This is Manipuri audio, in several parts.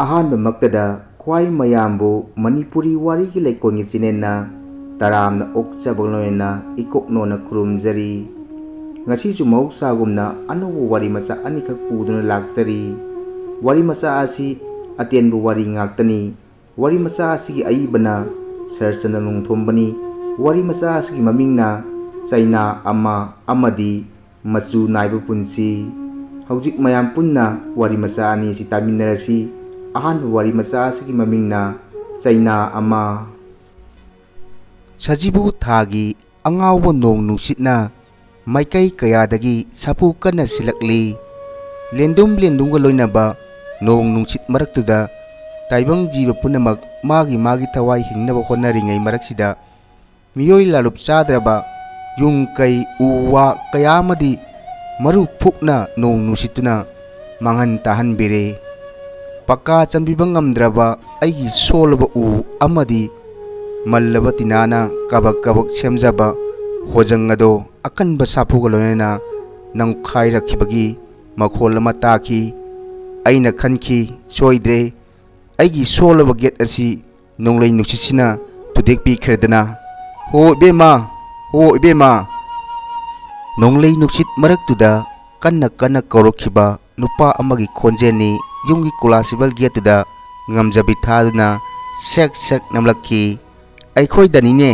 ꯑꯍꯥꯟꯕꯃꯛꯇꯗ ꯈ꯭ꯋꯥꯏ ꯃꯌꯥꯝꯕꯨ ꯃꯅꯤꯄꯨꯔꯤ ꯋꯥꯔꯤꯒꯤ ꯂꯩꯀꯣꯜꯒꯤ ꯆꯤꯅꯦꯟꯅ ꯇꯔꯥꯝꯅ ꯑꯣꯛꯆꯕ ꯂꯣꯏꯅꯅ ꯏꯀꯣꯛꯅꯣꯅ ꯈꯨꯔꯨꯝꯖꯔꯤ꯫ ꯉꯁꯤꯁꯨ ꯃꯍꯧꯁꯥꯒꯨꯝꯅ ꯑꯅꯧꯕ ꯋꯥꯔꯤ ꯃꯆꯥ ꯑꯅꯤꯈꯛ ꯄꯨꯗꯨꯅ ꯂꯥꯛꯆꯔꯤ꯫ ꯋꯥꯔꯤ ꯃꯆꯥ ꯑꯁꯤ ꯑꯇꯦꯟꯕ ꯋꯥꯔꯤ ꯉꯥꯛꯇꯅꯤ꯫ ꯋꯥꯔꯤ ꯃꯆꯥ ꯑꯁꯤꯒꯤ ꯑꯏꯕꯅ ꯁꯔꯠꯆꯟꯗ꯭ꯔ ꯅꯣꯡꯊꯣꯝꯕꯅꯤ꯫ ꯋꯥꯔꯤ ꯃꯆꯥ ꯑꯁꯤꯒꯤ ꯃꯃꯤꯡꯅ ꯆꯩꯅꯥ ꯑꯃ ꯑꯃꯗꯤ ꯃꯆꯨ ꯅꯥꯏꯕ ꯄꯨꯟꯁꯤ꯫ ꯍꯧꯖꯤꯛ ꯃꯌꯥꯝ ꯄꯨꯟꯅ ꯋꯥꯔꯤ ꯃꯆꯥ ꯑꯅꯤ ꯑꯁꯤ ꯇꯥꯃꯤꯟꯅꯔꯁꯤ꯫ ꯑꯍꯥꯟꯕ ꯋꯥꯔꯤ ꯃꯆꯥ ꯑꯁꯤꯒꯤ ꯃꯃꯤꯡꯅ ꯆꯩꯅꯥ ꯑꯃ꯫ ꯁꯖꯤꯕꯨ ꯊꯥꯒꯤ ꯑꯉꯥꯎꯕ ꯅꯣꯡ ꯅꯨꯡꯁꯤꯠꯅ ꯃꯥꯏꯀꯩ ꯀꯌꯥꯗꯒꯤ ꯁꯥꯐꯨ ꯀꯟꯅ ꯁꯤꯜꯂꯛꯂꯤ꯫ ꯂꯦꯟꯗꯨꯝꯒ ꯂꯣꯏꯅꯕ ꯅꯣꯡ ꯅꯨꯡꯁꯤꯠ ꯃꯔꯛꯇꯨꯗ ꯇꯥꯏꯕꯪ ꯖꯤꯕ ꯄꯨꯝꯅꯃꯛ ꯃꯥꯒꯤ ꯊꯋꯥꯏ ꯍꯤꯡꯅꯕ ꯍꯣꯠꯅꯔꯤꯉꯩ ꯃꯔꯛꯁꯤꯗ ꯃꯤꯑꯣꯏ ꯂꯥꯂꯨꯞ ꯆꯥꯗ꯭ꯔꯕ ꯌꯨꯝ ꯀꯩ ꯎ ꯋꯥ ꯀꯌꯥ ꯑꯃꯗꯤ ꯃꯔꯨ ꯐꯨꯛꯅ ꯅꯣꯡ ꯅꯨꯡꯁꯤꯠꯇꯨꯅ ꯃꯥꯡꯍꯟ ꯇꯥꯍꯟꯕꯤꯔꯦ꯫ ꯄꯀꯥ ꯆꯟꯕꯤꯕ ꯉꯝꯗ꯭ꯔꯕ ꯑꯩꯒꯤ ꯁꯣꯜꯂꯕ ꯎ ꯑꯃꯗꯤ ꯃꯜꯂꯕ ꯇꯤꯅꯥꯅ ꯀꯕꯛ ꯁꯦꯝꯖꯕ ꯍꯣꯖꯪ ꯑꯗꯣ ꯑꯀꯟꯕ ꯁꯥꯐꯨꯒ ꯂꯣꯏꯅꯅ ꯅꯝꯈꯥꯏꯔꯛꯈꯤꯕꯒꯤ ꯃꯈꯣꯜ ꯑꯃ ꯇꯥꯈꯤ꯫ ꯑꯩꯅ ꯈꯟꯈꯤ, ꯁꯣꯏꯗ꯭ꯔꯦ, ꯑꯩꯒꯤ ꯁꯣꯜꯂꯕ ꯒꯦꯠ ꯑꯁꯤ ꯅꯣꯡꯂꯩ ꯅꯨꯡꯁꯤꯠꯁꯤꯅ ꯊꯨꯗꯦꯛꯄꯤꯈ꯭ꯔꯦꯗꯅ꯫ ꯍꯣ ꯏꯕꯦꯝꯃ, ꯍꯣ ꯏꯕꯦꯝꯃ! ꯅꯣꯡꯂꯩ ꯅꯨꯡꯁꯤꯠ ꯃꯔꯛꯇꯨꯗ ꯀꯟꯅ ꯀꯧꯔꯛꯈꯤꯕ ꯅꯨꯄꯥ ꯑꯃꯒꯤ ꯈꯣꯟꯖꯦꯜꯅꯤ ꯌꯨꯝꯒꯤ ꯀꯣꯂꯥꯁꯤꯕꯜ ꯒꯦꯠꯇꯨꯗ ꯉꯝꯖꯕꯤ ꯊꯥꯗꯨꯅ ꯁꯦꯛ ꯅꯝꯂꯛꯈꯤ꯫ ꯑꯩꯈꯣꯏꯗꯅꯤꯅꯦ꯫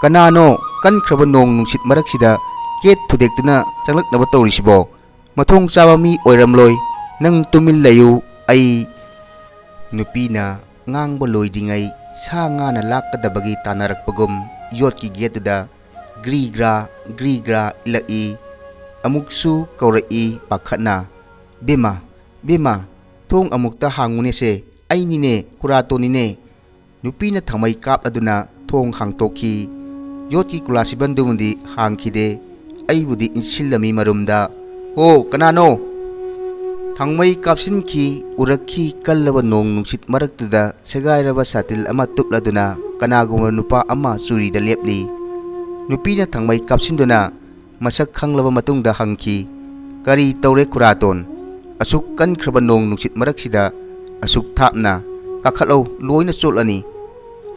ꯀꯅꯥꯅꯣ ꯀꯟꯈ꯭ꯔꯕ ꯅꯣꯡ ꯅꯨꯡꯁꯤꯠ ꯃꯔꯛꯁꯤꯗ ꯒꯦꯠ ꯊꯨꯗꯦꯛꯇꯨꯅ ꯆꯪꯂꯛꯅꯕ ꯇꯧꯔꯤꯁꯤꯕꯣ? ꯃꯊꯣꯡ ꯆꯥꯕ ꯃꯤ ꯑꯣꯏꯔꯝꯂꯣꯏ꯫ ꯅꯪ ꯇꯨꯃꯤꯟ ꯂꯩꯌꯨ, ꯑꯩ…꯫ ꯅꯨꯄꯤꯅ ꯉꯥꯡꯕ ꯂꯣꯏꯗ꯭ꯔꯤꯉꯩ ꯁꯥ ꯉꯥꯅ ꯂꯥꯛꯀꯗꯕꯒꯤ ꯇꯥꯟꯅꯔꯛꯄꯒꯨꯝ ꯌꯣꯠꯀꯤ ꯒꯦꯠꯇꯨꯗ ꯒ꯭ꯔꯤꯒ꯭ꯔꯥ ꯏꯜꯂꯛꯏ꯫ ꯑꯃꯨꯛꯁꯨ ꯀꯧꯔꯛꯏ ꯄꯥꯈꯠꯅ, ꯕꯦꯝꯃ, ꯕꯦꯝꯃ, ꯊꯣꯡ ꯑꯃꯨꯛꯇ ꯍꯥꯡꯉꯨꯅꯦꯁꯦ, ꯑꯩꯅꯤꯅꯦ, ꯈꯨꯔꯥꯇꯣꯟꯅꯤꯅꯦ꯫ ꯅꯨꯄꯤꯅ ꯊꯥꯡꯃꯩ ꯀꯥꯞꯂꯗꯨꯅ ꯊꯣꯡ ꯍꯥꯡꯇꯣꯛꯈꯤ꯫ ꯌꯣꯠꯀꯤ ꯀꯣꯂꯥꯁꯤꯕꯟꯗꯨꯃꯗꯤ ꯍꯥꯡꯈꯤꯗꯦ꯫ ꯑꯩꯕꯨꯗꯤ ꯏꯟꯁꯤꯜꯂꯝꯃꯤ ꯃꯔꯨꯝꯗ꯫ ꯍꯣ, ꯀꯅꯥꯅꯣ? ꯊꯥꯡꯃꯩ ꯀꯥꯞꯁꯤꯟꯈꯤ꯫ ꯎꯔꯛꯈꯤ ꯀꯜꯂꯕ ꯅꯣꯡ ꯅꯨꯡꯁꯤꯠ ꯃꯔꯛꯇꯨꯗ ꯁꯦꯒꯥꯏꯔꯕ ꯁꯥꯇꯤꯟ ꯑꯃ ꯇꯨꯞꯂꯗꯨꯅ ꯀꯅꯥꯒꯨꯝꯕ ꯅꯨꯄꯥ ꯑꯃ ꯆꯨꯔꯤꯗ ꯂꯦꯞꯂꯤ꯫ ꯅꯨꯄꯤꯅ ꯊꯥꯡꯃꯩ ꯀꯥꯞꯁꯤꯟꯗꯨꯅ ꯃꯁꯛ ꯈꯪꯂꯕ ꯃꯇꯨꯡꯗ ꯍꯪꯈꯤ, ꯀꯔꯤ ꯇꯧꯔꯦ ꯈꯨꯔꯥꯇꯣꯟ? ꯑꯁꯨꯛ ꯀꯟꯈ꯭ꯔꯕ ꯅꯣꯡ ꯅꯨꯡꯁꯤꯠ ꯃꯔꯛꯁꯤꯗ ꯑꯁꯨꯛ ꯊꯥꯞꯅ? ꯀꯥꯈꯠꯂꯧ, ꯂꯣꯏꯅ ꯆꯣꯠꯂꯅꯤ꯫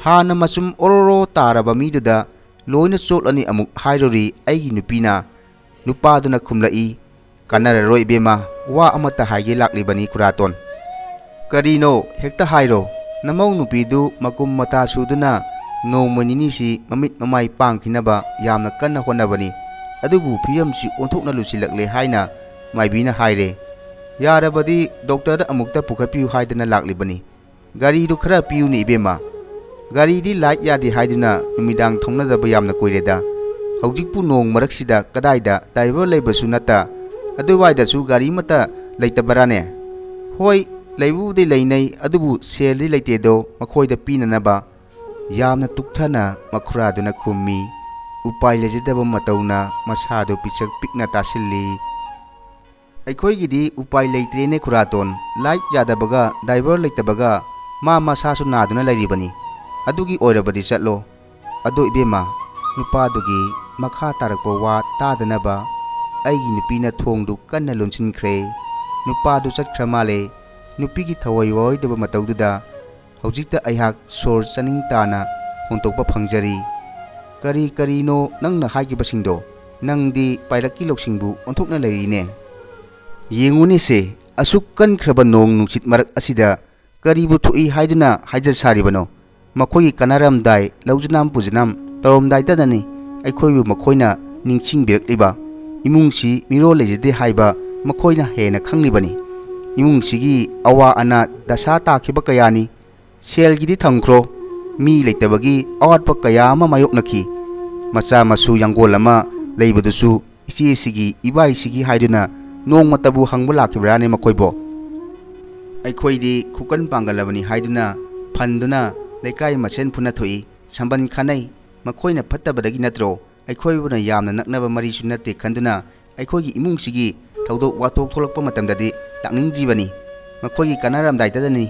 ꯍꯥꯟꯅ ꯃꯆꯨꯝ ꯑꯣꯔꯣꯔꯣ ꯇꯥꯔꯕ ꯃꯤꯗꯨꯗ ꯂꯣꯏꯅ ꯆꯣꯠꯂꯅꯤ ꯑꯃꯨꯛ ꯍꯥꯏꯔꯨꯔꯤ ꯑꯩꯒꯤ ꯅꯨꯄꯤꯅ꯫ ꯅꯨꯄꯥꯗꯨꯅ ꯈꯨꯝꯂꯛꯏ, ꯀꯥꯟꯅꯔꯔꯣꯏ ꯏꯕꯦꯝꯃ, ꯋꯥ ꯑꯃꯠꯇ ꯍꯥꯏꯒꯦ ꯂꯥꯛꯂꯤꯕꯅꯤ ꯈꯨꯔꯥꯇꯣꯟ꯫ ꯀꯔꯤꯅꯣ? ꯍꯦꯛꯇ ꯍꯥꯏꯔꯣ꯫ ꯅꯃꯧ ꯅꯨꯄꯤꯗꯨ ꯃꯀꯨꯝ ꯃꯇꯥ ꯁꯨꯗꯨꯅ ꯅꯣꯡꯃ ꯅꯤꯅꯤꯁꯤ ꯃꯃꯤꯠ ꯃꯃꯥꯏ ꯄꯥꯡꯈꯤꯅꯕ ꯌꯥꯝꯅ ꯀꯟꯅ ꯍꯣꯠꯅꯕꯅꯤ꯫ ꯑꯗꯨꯕꯨ ꯐꯤꯕꯝꯁꯤ ꯑꯣꯟꯊꯣꯛꯅ ꯂꯨꯁꯤꯜꯂꯛꯂꯦ ꯍꯥꯏꯅ ꯃꯥꯏꯕꯤꯅ ꯍꯥꯏꯔꯦ꯫ ꯌꯥꯔꯕꯗꯤ ꯗꯣꯛꯇꯔꯗ ꯑꯃꯨꯛꯇ ꯄꯨꯈꯠꯄꯤꯌꯨ ꯍꯥꯏꯗꯅ ꯂꯥꯛꯂꯤꯕꯅꯤ꯫ ꯒꯥꯔꯤꯗꯨ ꯈꯔ ꯄꯤꯌꯨꯅꯦ ꯏꯕꯦꯝꯃ꯫ ꯒꯥꯔꯤꯗꯤ ꯂꯥꯏꯠ ꯌꯥꯗꯦ ꯍꯥꯏꯗꯨꯅ ꯅꯨꯃꯤꯗꯥꯡ ꯊꯧꯅꯗꯕ ꯌꯥꯝꯅ ꯀꯨꯏꯔꯦꯗ꯫ ꯍꯧꯖꯤꯛꯄꯨ ꯅꯣꯡ ꯃꯔꯛꯁꯤꯗ ꯀꯗꯥꯏꯗ ꯗ꯭ꯔꯥꯏꯚꯔ ꯂꯩꯕꯁꯨ ꯅꯠꯇ ꯑꯗꯨꯋꯥꯏꯗꯁꯨ ꯒꯥꯔꯤ ꯑꯃꯠꯇ ꯂꯩꯇꯕꯔꯥꯅꯦ? ꯍꯣꯏ, ꯂꯩꯕꯕꯨꯗꯤ ꯂꯩꯅꯩ, ꯑꯗꯨꯕꯨ ꯁꯦꯜꯗꯤ ꯂꯩꯇꯦꯗꯣ ꯃꯈꯣꯏꯗ ꯄꯤꯅꯅꯕ꯫ ꯌꯥꯝꯅ ꯇꯨꯛꯊꯅ ꯃꯈꯨꯔꯥꯗꯨꯅ ꯈꯨꯝꯃꯤ꯫ ꯎꯄꯥꯏ ꯂꯩꯖꯗꯕ ꯃꯇꯧꯅ ꯃꯁꯥꯗꯨ ꯄꯤꯁꯛ ꯄꯤꯛꯅ ꯇꯥꯁꯤꯜꯂꯤ꯫ ꯑꯩꯈꯣꯏꯒꯤꯗꯤ ꯎꯄꯥꯏ ꯂꯩꯇ꯭ꯔꯦꯅꯦ ꯈꯨꯔꯥꯇꯣꯟ꯫ ꯂꯥꯏꯠ ꯌꯥꯗꯕꯒ ꯗ꯭ꯔꯥꯏꯚꯔ ꯂꯩꯇꯕꯒ ꯃꯥ ꯃꯁꯥꯁꯨ ꯅꯥꯗꯨꯅ ꯂꯩꯔꯤꯕꯅꯤ꯫ ꯑꯗꯨꯒꯤ ꯑꯣꯏꯔꯕꯗꯤ ꯆꯠꯂꯣ꯫ ꯑꯗꯣ ꯏꯕꯦꯝꯃ, ꯅꯨꯄꯥꯗꯨꯒꯤ ꯃꯈꯥ ꯇꯥꯔꯛꯄ ꯋꯥ ꯇꯥꯗꯅꯕ ꯑꯩꯒꯤ ꯅꯨꯄꯤꯅ ꯊꯣꯡꯗꯨ ꯀꯟꯅ ꯂꯣꯟꯁꯤꯟꯈ꯭ꯔꯦ꯫ ꯅꯨꯄꯥꯗꯨ ꯆꯠꯈ꯭ꯔ ꯃꯥꯜꯂꯦ꯫ ꯅꯨꯄꯤꯒꯤ ꯊꯋꯥꯏ ꯋꯥꯔꯣꯏꯗꯕ ꯃꯇꯧꯗꯨꯗ ꯍꯧꯖꯤꯛꯇ ꯑꯩꯍꯥꯛ ꯁꯣꯔ ꯆꯥꯅꯤꯡ ꯇꯥꯅ ꯍꯣꯡꯗꯣꯛꯄ ꯐꯪꯖꯔꯤ꯫ ꯀꯔꯤꯅꯣ ꯅꯪꯅ ꯍꯥꯏꯈꯤꯕꯁꯤꯡꯗꯣ? ꯅꯪꯗꯤ ꯄꯥꯏꯔꯛꯀꯤ ꯂꯧꯁꯤꯡꯕꯨ ꯑꯣꯟꯊꯣꯛꯅ ꯂꯩꯔꯤꯅꯦ꯫ ꯌꯦꯡꯉꯨꯅꯦꯁꯦ, ꯑꯁꯨꯛ ꯀꯟꯈ꯭ꯔꯕ ꯅꯣꯡ ꯅꯨꯡꯁꯤꯠ ꯃꯔꯛ ꯑꯁꯤꯗ ꯀꯔꯤꯕꯨ ꯊꯣꯛꯏ ꯍꯥꯏꯗꯨꯅ ꯍꯥꯏꯖ ꯁꯥꯔꯤꯕꯅꯣ? ꯃꯈꯣꯏꯒꯤ ꯀꯥꯟꯅꯔꯝꯗꯥꯏ ꯂꯧꯖꯅꯥꯝ ꯄꯨꯖꯅꯥꯝ ꯇꯧꯔꯝꯗꯥꯏꯗꯅꯤ ꯑꯩꯈꯣꯏꯕꯨ ꯃꯈꯣꯏꯅ ꯅꯤꯡꯁꯤꯡꯕꯤꯔꯛꯂꯤꯕ꯫ ꯏꯃꯨꯡꯁꯤ ꯃꯤꯔꯣꯜ ꯂꯩꯖꯗꯦ ꯍꯥꯏꯕ ꯃꯈꯣꯏꯅ ꯍꯦꯟꯅ ꯈꯪꯂꯤꯕꯅꯤ꯫ ꯏꯃꯨꯡꯁꯤꯒꯤ ꯑꯋꯥ ꯑꯅꯥ ꯗꯁꯥ ꯇꯥꯈꯤꯕ ꯀꯌꯥꯅꯤ꯫ ꯁꯦꯜꯒꯤꯗꯤ ꯊꯝꯈ꯭ꯔꯣ, ꯃꯤ ꯂꯩꯇꯕꯒꯤ ꯑꯋꯥꯠꯄ ꯀꯌꯥ ꯑꯃ ꯃꯥꯌꯣꯛꯅꯈꯤ꯫ ꯃꯆꯥ ꯃꯁꯨ ꯌꯥꯡꯒꯣꯜ ꯑꯃ ꯂꯩꯕꯗꯨꯁꯨ ꯏꯆꯦꯁꯤꯒꯤ ꯏꯕꯥꯏꯁꯤꯒꯤ ꯍꯥꯏꯗꯨꯅ ꯅꯣꯡꯃꯇꯕꯨ ꯍꯪꯕ ꯂꯥꯛꯈꯤꯕ꯭ꯔꯥꯅꯦ ꯃꯈꯣꯏꯕꯣ? ꯑꯩꯈꯣꯏꯗꯤ ꯈꯨꯀꯟ ꯄꯥꯡꯒꯜꯂꯕꯅꯤ ꯍꯥꯏꯗꯨꯅ ꯐꯟꯗꯨꯅ ꯂꯩꯀꯥꯏ ꯃꯁꯦꯟ ꯐꯨꯅ ꯊꯣꯛꯏ, ꯁꯝꯕꯟ ꯈꯥꯅꯩ꯫ ꯃꯈꯣꯏꯅ ꯐꯠꯇꯕꯗꯒꯤ ꯅꯠꯇ꯭ꯔꯣ? ꯑꯩꯈꯣꯏꯕꯨꯅ ꯌꯥꯝꯅ ꯅꯛꯅꯕ ꯃꯔꯤꯁꯨ ꯅꯠꯇꯦ ꯈꯟꯗꯨꯅ ꯑꯩꯈꯣꯏꯒꯤ ꯏꯃꯨꯡꯁꯤꯒꯤ ꯊꯧꯗꯣꯛ ꯋꯥꯊꯣꯛ ꯊꯣꯛꯂꯛꯄ ꯃꯇꯝꯗꯗꯤ ꯂꯥꯛꯅꯤꯡꯗ꯭ꯔꯤꯕꯅꯤ꯫ ꯃꯈꯣꯏꯒꯤ ꯀꯥꯟꯅꯔꯝꯗꯥꯏꯗꯅꯤ꯫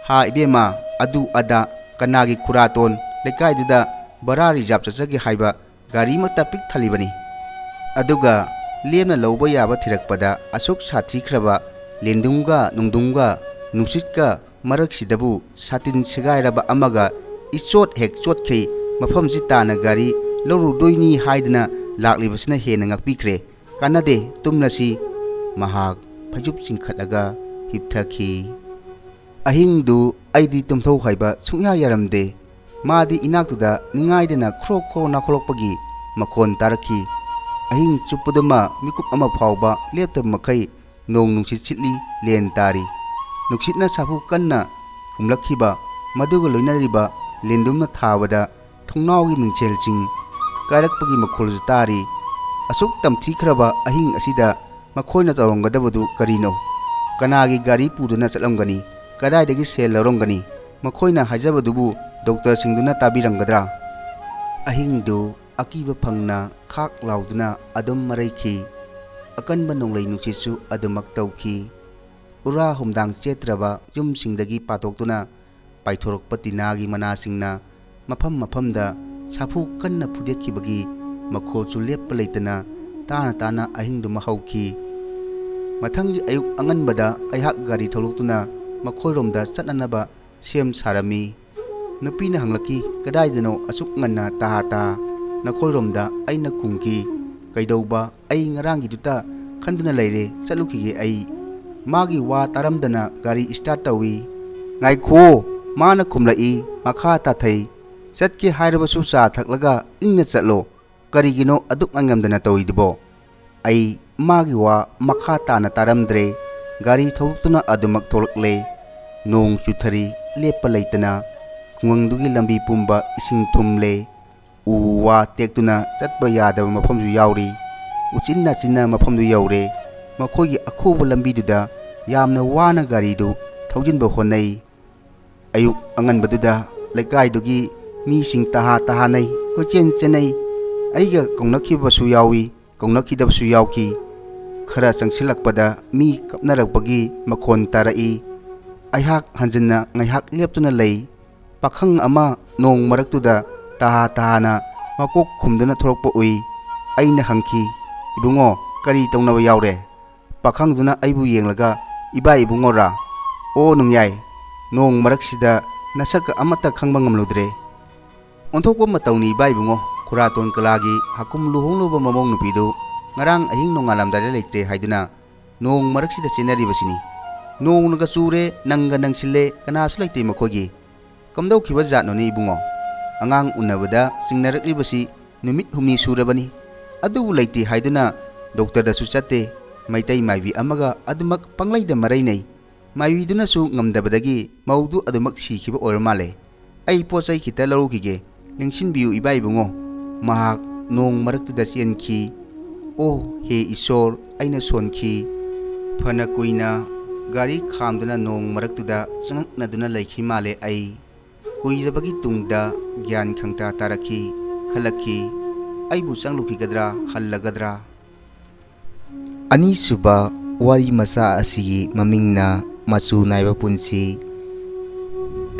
ꯍꯥ ꯏꯕꯦꯝꯃ, ꯑꯗꯨ ꯑꯗꯥ ꯀꯅꯥꯒꯤ ꯈꯨꯔꯥꯇꯣꯟ? ꯂꯩꯀꯥꯏꯗꯨꯗ ꯕꯔꯥ ꯔꯤꯖꯥꯕ ꯆꯠꯆꯒꯦ ꯍꯥꯏꯕ ꯒꯥꯔꯤꯃꯛꯇ ꯄꯤꯛ ꯊꯜꯂꯤꯕꯅꯤ꯫ ꯑꯗꯨꯒ ꯂꯦꯝꯅ ꯂꯧꯕ ꯌꯥꯕ ꯊꯤꯔꯛꯄꯗ ꯑꯁꯨꯛ ꯁꯥꯊꯤꯈ꯭ꯔꯕ ꯂꯦꯟꯗꯨꯝꯒ ꯅꯨꯡꯁꯤꯠꯀ maraksidabу satin segairaba amaga ichot hek chotkhei mafamsi tana gari lorudoini haidna laklibasina hena ngakpikre kanade tumnasi mahak phajub chingkhataga hipthakhi ahingdu aidi tumthau haiba sungya yaramde madi inaktuda ningaidena khro khro na kholokpagi makhon tarakhi ahing chupudama mikup ama phawba lepta makai nong nungsit chitli len tari nuksitna sapu kanna humlakhiba maduga loinariba lendumna thabada thongnawgi mingchelching karakpagi makholju tari asuk tamthikhraba ahing asida makhoina tawrangadabadu karino kanagi gari puduna chatlamgani kadaidagi sel lorongani makhoina hajabadubu doctor singduna tabiranggadra ahingdu akiba phangna khak lauduna adum maraikhi akanba nonglei nuchisu adumak tawkhi ura humdang chetraba yumsingdagi patoktuna paithorok patinagi manasingna mafam mafamda sapu kanna phudekhibagi makholchu leppa leitana tana tana ahingdu mahauki mathangi ayuk anganbada aihak gari tholoktuna makhoiromda chatnanaba sem sarami nupina hanglaki kadaidano asuk nganna tahata nakhoiromda aina kungki kaidauba ai ngarangi duta khanduna leire chalukige ai magi wa taramdana gari start tawi ngaikho mana khumlai makha ta thai chatke hairabasu cha thaklaga ingna chatlo karigino aduk angamdana tawidibo ai magi wa makha tana taramdre gari thauktuna adumak tholakle nong chuthari lepa leitana khungangdugi lambi pumba ising thumle uwa tektuna chatba yadaba mafamju yauri uchinna chinna mafamdu yaure makhogi akhuba lambiduda yamna wana garidu thaujinba honai ayuk anganbaduda lekaidugi mising taha tahanai kochen chenai aiga kongnakhibasu yawi kongnakhidabasu yawki khara changsilakpada mi kapnarakpagi makhon tarai aihak hanjinna ngaihak leptuna lei pakhang ama nong maraktuda taha tahana makok khumduna thorokpa ui aina hangki ibungo kari tongnaba yaure pakhangduna aibu yenglaga iba ibungora o nungyai nong maraksida nasaka amata khangba ngamludre onthokpa matawni iba ibungo khuraton kalagi hakum luhongluba mamong nupidu ngarang ahing nongalamdare leite haiduna nong maraksida chenaribasini nong naga chure nangga nangsille kanasu leite makhogi kamdau khiba jatnoni ibungo angang unabada singnaraklibasi numit humni surabani adu leite haiduna doctor da su chatte maitai maibi amaga adumak panglaida marainai maibiduna su ngamdabadagi maudu adumak sikhiba oirmale ai pochai khita larukige lingsinbiu ibai bungo mahak nong maraktuda chenki o he isor aina sonki phana kuina gari khamduna nong maraktuda changaknaduna leikhi male ai kuirabagi tungda gyan khangta tarakhi khalakhi aibu changlukhigadra hallagadra ani suba wari masa asigi mamingna Machu Naiba punchi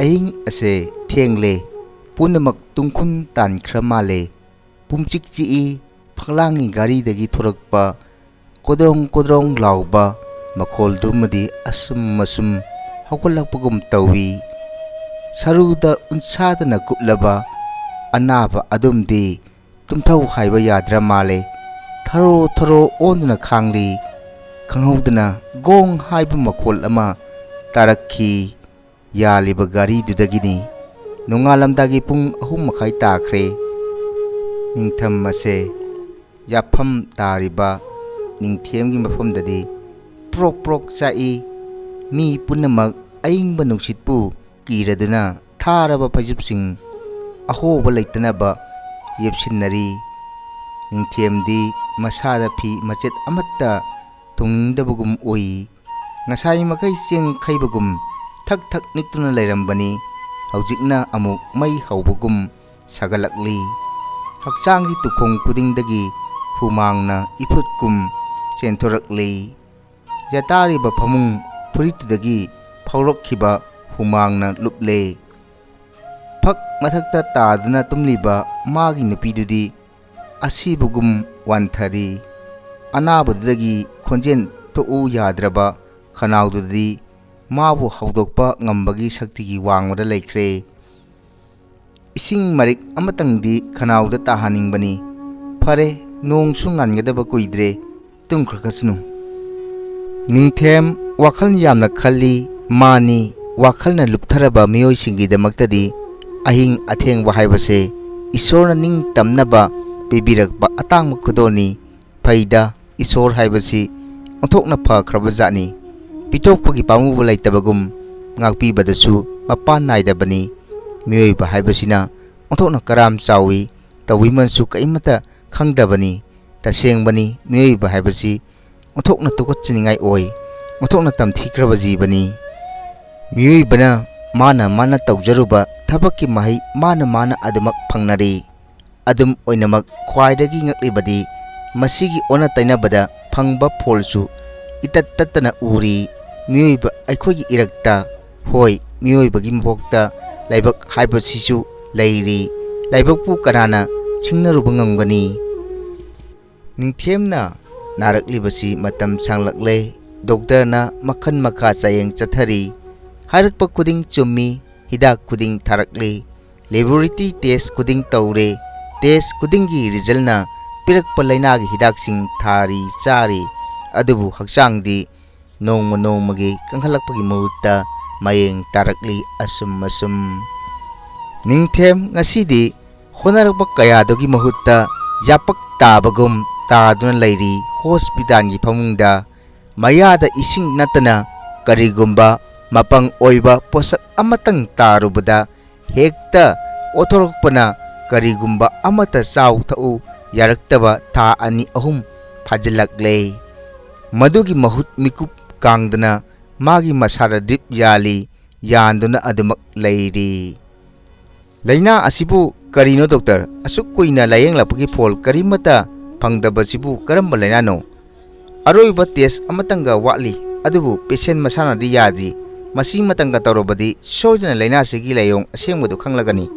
aing ase thengle punamak tungkhun tan khramale pumchik chi phanglangi gari dagi thorakpa kodrong kodrong lauba makhol dumadi asum masum hawkalakpagum tawi saruda unsadana kuplaba anaba adumdi tumthau haiba yadra male tharo tharo onduna khangli khanghaudana gong haiba makhol ama tarakhi yaliba gari dudagini nongalamdagi pung 3:30 takhre ningtham mase yapham tariba ningthiemgi mafamdadi prok prok chai mi punamak aingba nuksitpu kiraduna tharaba phajupsing ahoba leitanaba yepsinnari ningthiemdi masada phi machet amatta tungdabugum oi ngasai makai cheng khaibagum thak thak niktuna leirambani haujikna amuk mai haubagum sagalakli hakchangi tukhong kudingdagi humangna ifutkum chentorakli yatari ba phamung furitudagi phawrokhiba humangna luple phak mathakta taduna tumliba magi nupidudi asibugum wanthari anabudagi khonjen to u yadraba khanaududi mabu hawdokpa ngambagi shakti wangmada laikre. Ising marik amatangdi khanawda tahaningbani. Phare nongsu ngangadaba kuidre tumkhrakasnu. Ningthem wakhal yamna khalli mani wakhalna luptharaba miyoisingidamaktadi ahing athengba haibase isorna ning tamnaba pibirakba atangma khudoni phaida isor haibasi onthokna phakhrabajani pitokpagi pamuba laitabagum ngakpibadasu mapan naidabani miyoiba haibasina onthokna karam chawi tawimansu kaimata khangdabani tasengbani miyoiba haibasi onthokna tukotchiningai oi onthokna tamthikraba jibani miyoibana mana tawjaruba thabakki mahai mana adumak phangnari adum oinamak khwaidagi ngaklibadi masigi ona tainabada phangba pholsu itat tatana uri miyoiba aikhogi irakta hoi miyoibagi mabokta laibak haibasisu leiri laibakpu kanana singnaruba ngamgani ningthemna naraklibasi matam sanglakle doktorna makhan makha chayeng chathari harakpa kuding chummi hidak kuding tharakle laboratory test kuding taure test kudingi resultna pirakpa lainagi hidak sing thari chari adubu hakchangdi nongmagi kanghalakpagi mahutta mayeng tarakli asum ningthem ngasidi honarakpa kayadogi mahutta yapak tabagum taduna lairi hospital gi phamungda mayada ising natana karigumba mapang oiba posak amatang tarubada hekta othorokpana karigumba amata chaw thau yaraktaba tha ani ahum phajalakle madugi mahut mikup kangdana magi masara dip yali yanduna adumak leiri laina asibu karino doctor asuk kuina layeng lapagi phol karimata phangdabasibu karamba laina no aroiba test amatanga wali adubu patient masana di yadi masi matanga tarobadi sojana laina sigi layong asengmudu khanglagani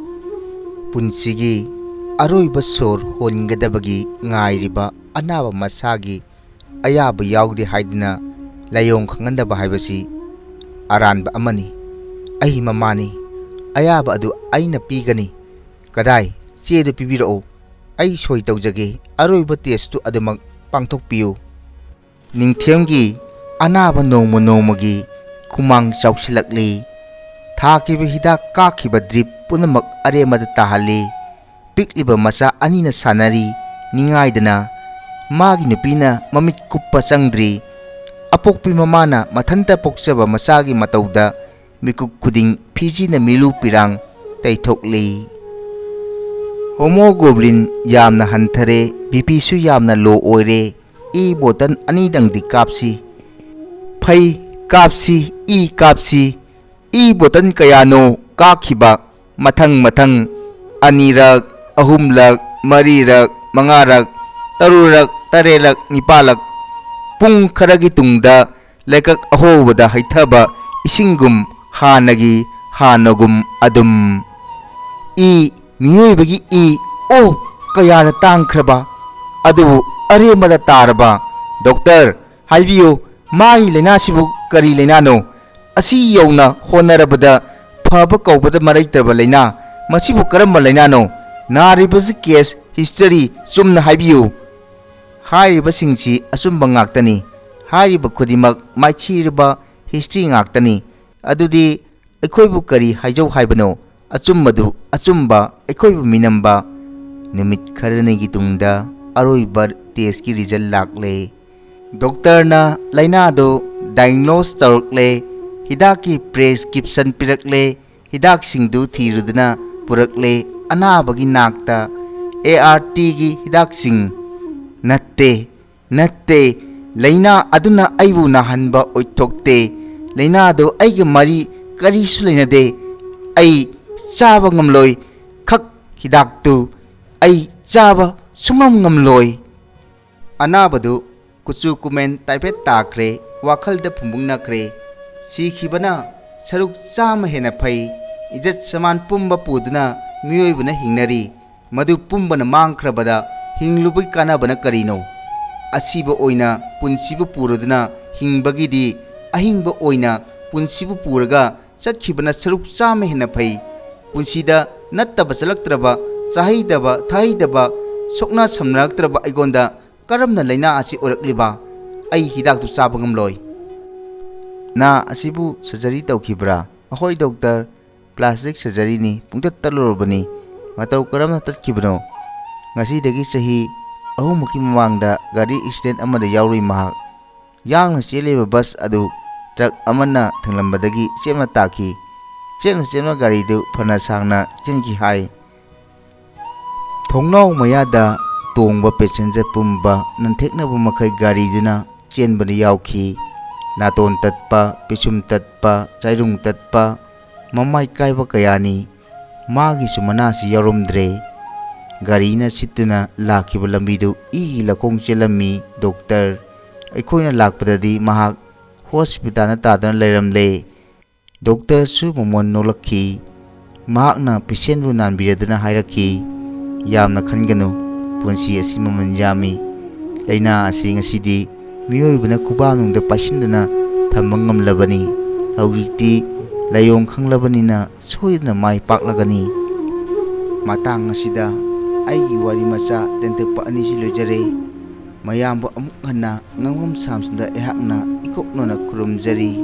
punsigi aroiba sor hongadabagi ngairiba anaba masagi ayaba yaudi haidina layong khangandaba haibasi aranba amani ai mamani ayaba adu aina pigani kadai chedu pibiro ai soi tawjage aroiba test tu adumak pangthokpiu ningthemgi anaba nongmagi khumang chawsilakli thakiba hidak kakhiba drip punamak aremada tahali pikliba masa anina sanari ningaidana magi nupina mamit kuppa sangdri apokpi mamana mathanta pokchaba masagi matauda mikuk kuding phijina milu pirang taithokli homoglobin yamna hanthare bp su yamna low oire e botan anidang di kapsi phai kapsi e botan kayano kakhiba mathang anirak ahumlak marirak mangarak tarurak tarelak nipalak pung kharagi tungda lekak ahobada haithaba isingum hanagum adum e miyoibagi e o kayana tangkhraba adu aremada taraba doctor haibiyo mai laina sibu kari laina no asi yawna honarabada phaba kaubada maraitraba laina masibu karamba laina no naribasi case history sumna haibiyo hairiba singsi asumba ngaktani hairiba khudimak maichiriba history ngaktani adudi aikhoibu kari haijau haibano achummadu achumba aikhoibu minamba numit kharani tungda aroiba test ki result lakle doctor na laina do diagnose tarokle hidaki prescription pirakle hidak singdu thiruduna purakle anabagi nakta ART gi hidak sing natte laina aduna aibu nahanba oithokte laina do aige mari karisu lainade ai chaba ngamloi khak hidak tu ai chaba sungam ngamloi anabadu kuchu kumen taipet takre wakhalda phumbungnakre sikhibana saruk chama hena phai ijat saman pumba puduna miyoibuna hingnari madu pumbana mangkhrabada hinglubi kanabana karino asiba oina punsiba puraduna hingbagidi ahingba oina punsibu puraga chatkhibana saruk chama hena phai punsida nattaba chalaktraba chahaidaba thaidaba sokna samnaraktraba aigonda karamna laina asi orakliba ai hidak tu chaba ngamloi na asibu surgery tawkhibra ahoi doctor plastic surgery ni pungtat talorobani matau karamna tatkibno ngasi dagi sahi ahumuki mamangda gari accident amada yauri mahak yang cheleba bus adu truck amana thanglambadagi chemna taki chemna gari du phana sangna chinki hai thongnau mayada tongba passenger pumba nantheknaba makai gari duna chenbani yauki naton tatpa pichum tatpa chairung tatpa mamai kaiba kayani magi sumanasi yaromdre gari na situna lakiba lambidu I lakong chelami doctor aikoina lakpadadi mahak hospital na tadana leiramle doctor su momon nolakhi mahakna patient bu nanbiraduna hairakhi yamna khanganu punsi asi maman yami laina asi ngasidi miyoibana kubanungda pasinduna thamangam labani hawikti layong khanglabani soidna mai paklagani matang asida ai wari macha tentepa ani silojare mayambo amuk hana Ngangbam Shyamsunder ehakna ikoknona kurumjari